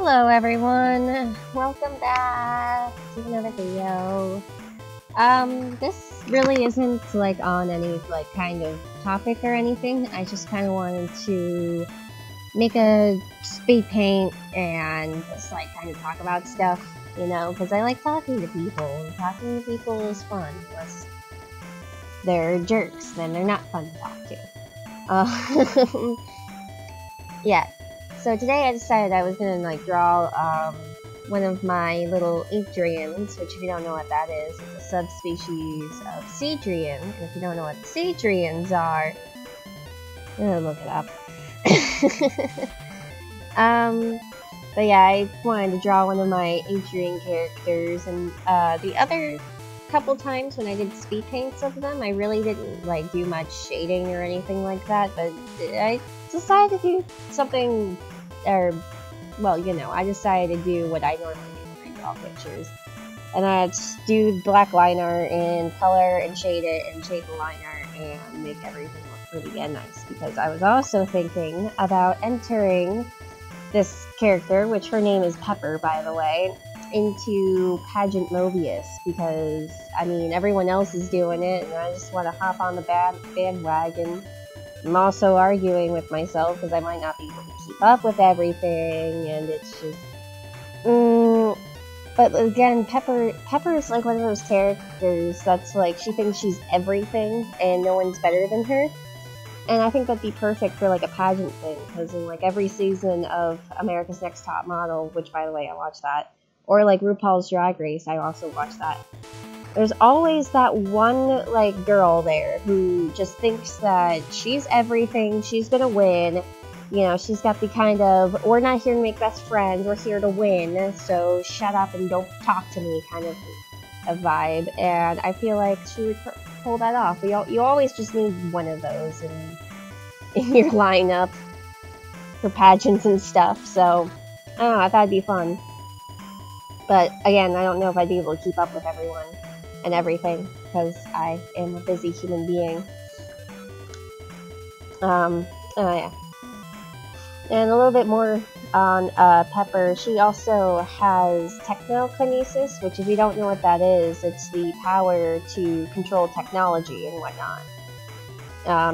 Hello everyone, welcome back to another video. This really isn't like on any kind of topic or anything. I just kind of wanted to make a speed paint and just kind of talk about stuff, you know, because I like talking to people, and talking to people is fun. Unless they're jerks, then they're not fun to talk to. Yeah. So today I decided I was gonna draw one of my little Inkdrians, which if you don't know what that is, it's a subspecies of Seedrian. And if you don't know what the Seedrians are, I'm gonna look it up. But yeah, I wanted to draw one of my Inkdrian characters, and the other couple times when I did speed paints of them, I really didn't do much shading or anything like that, but I decided to do something, or well, you know, I decided to do what I normally do when I draw pictures, and I just do black line art and color and shade it and shade the line art and make everything look really nice, because I was also thinking about entering this character, which her name is Pepper, by the way, into Pageant Mobius, because I mean everyone else is doing it and I just want to hop on the bandwagon. I'm also arguing with myself because I might not be able to keep up with everything, and it's just but again, Pepper's like one of those characters that's she thinks she's everything and no one's better than her. And I think that'd be perfect for a pageant thing, because in every season of America's Next Top Model, which by the way I watch that, or RuPaul's Drag Race, I also watch that, there's always that one girl there who just thinks that she's everything, she's gonna win. You know, she's got the kind of, we're not here to make best friends, we're here to win, so shut up and don't talk to me kind of a vibe. And I feel like she would pull that off. You always just need one of those in your lineup for pageants and stuff, so I don't know, I thought it'd be fun. But again, I don't know if I'd be able to keep up with everyone and everything, because I am a busy human being. Yeah. And a little bit more on Pepper. She also has technokinesis, which if you don't know what that is, it's the power to control technology and whatnot.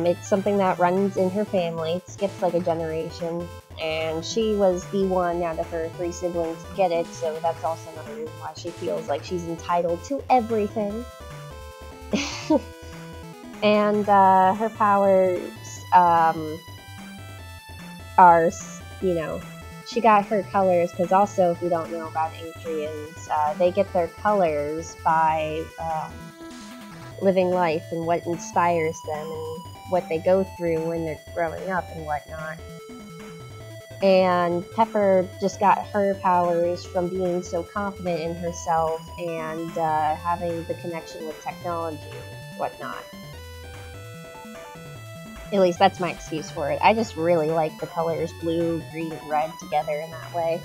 It's something that runs in her family. It skips a generation, and she was the one out of her 3 siblings to get it, so that's also another reason why she feels like she's entitled to everything. And her powers are, you know, she got her colors, because also if you don't know about Inkdrians, they get their colors by living life and what inspires them and what they go through when they're growing up and whatnot. And Pepper just got her powers from being so confident in herself and having the connection with technology and whatnot. At least that's my excuse for it. I just really like the colors blue, green, and red together in that way.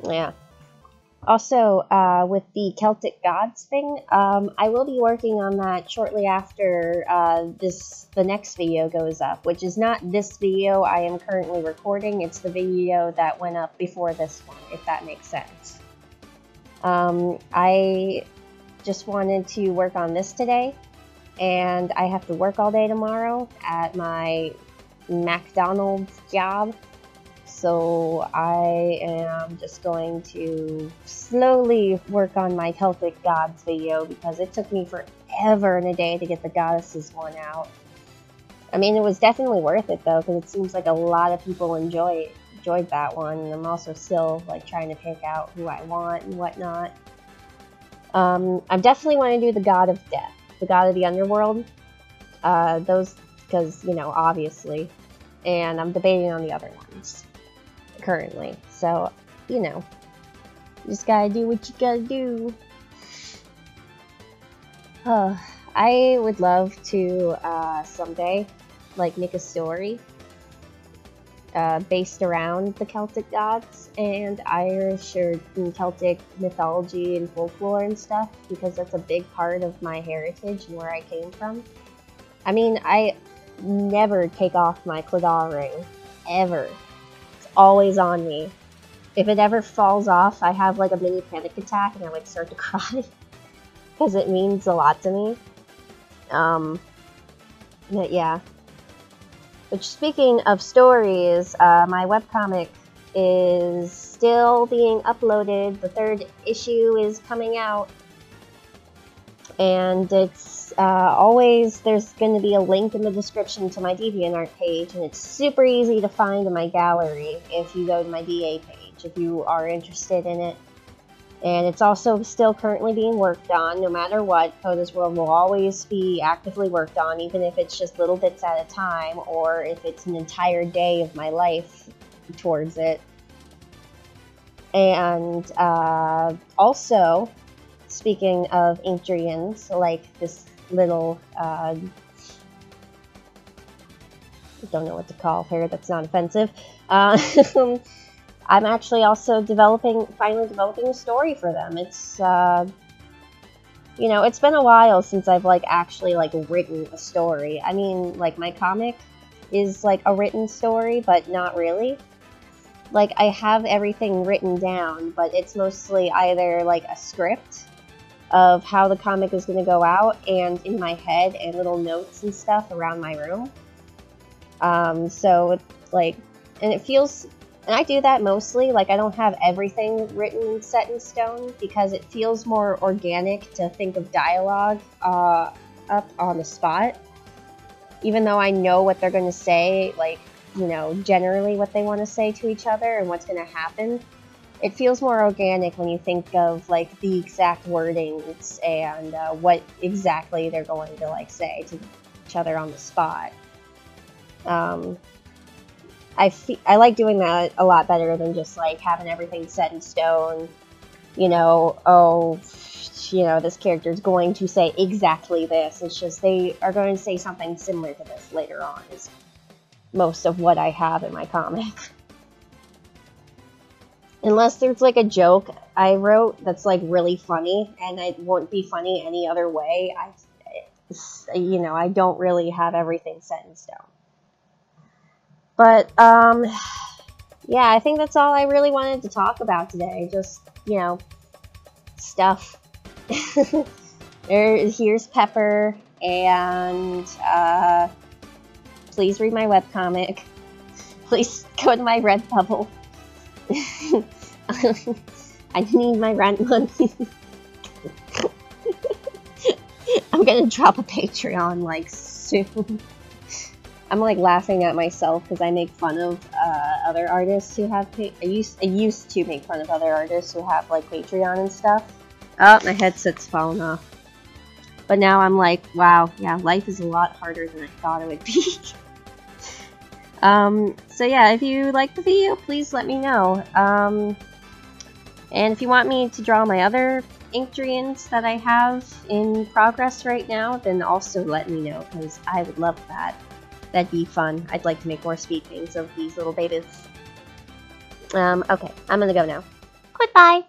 Yeah. Also, with the Celtic Gods thing, I will be working on that shortly after the next video goes up, which is not this video I am currently recording, it's the video that went up before this one, if that makes sense. I just wanted to work on this today, and I have to work all day tomorrow at my McDonald's job. So I am just going to slowly work on my Celtic Gods video, because it took me forever and a day to get the Goddesses one out. I mean, it was definitely worth it though, because it seems like a lot of people enjoyed that one, and I'm also still trying to pick out who I want and whatnot. I definitely want to do the God of Death, the God of the Underworld, those, because, you know, obviously, and I'm debating on the other ones currently, so, you know, you just gotta do what you gotta do. I would love to someday make a story based around the Celtic gods and Irish or Celtic mythology and folklore and stuff, because that's a big part of my heritage and where I came from. I mean, never take off my claw ring. Ever. It's always on me. If it ever falls off, I have like a mini panic attack and I like start to cry. Because it means a lot to me. But yeah. Which, speaking of stories, my webcomic is still being uploaded. The 3rd issue is coming out. And it's always, there's going to be a link in the description to my DeviantArt page, and it's super easy to find in my gallery if you go to my DA page, if you are interested in it. And it's also still currently being worked on. No matter what, Coda's World will always be actively worked on, even if it's just little bits at a time, or if it's an entire day of my life towards it. And also, speaking of Inkdrians, like this little, I don't know what to call her, that's not offensive. I'm actually also finally developing a story for them. It's, you know, it's been a while since I've, like, actually, like, written a story. I mean, like, my comic is, like, a written story, but not really. Like, I have everything written down, but it's mostly either, like, a script of how the comic is going to go out, and in my head, and little notes and stuff around my room. So, it's, like, and it feels... And I do that mostly, like I don't have everything written set in stone because it feels more organic to think of dialogue up on the spot. Even though I know what they're going to say, like, you know, generally what they want to say to each other and what's going to happen. It feels more organic when you think of, like, the exact wordings and what exactly they're going to, like, say to each other on the spot. I like doing that a lot better than just, like, having everything set in stone. You know, oh, you know, this character's going to say exactly this. It's just they are going to say something similar to this later on, is most of what I have in my comic. Unless there's, like, a joke I wrote that's, like, really funny, and it won't be funny any other way. You know, I don't really have everything set in stone. But, yeah, I think that's all I really wanted to talk about today. Just, you know, stuff. Here's Pepper, and, please read my webcomic. Please go to my Redbubble. I need my rent money. I'm gonna drop a Patreon, like, soon. I'm, like, laughing at myself because I make fun of other artists who have I used to make fun of other artists who have, like, Patreon and stuff. Oh, my headset's fallen off. But now I'm like, wow, yeah, life is a lot harder than I thought it would be. So yeah, if you like the video, please let me know. And if you want me to draw my other Inkdrians that I have in progress right now, then also let me know, because I would love that. That'd be fun. I'd like to make more speed paints of these little babies. Okay, I'm gonna go now. Goodbye!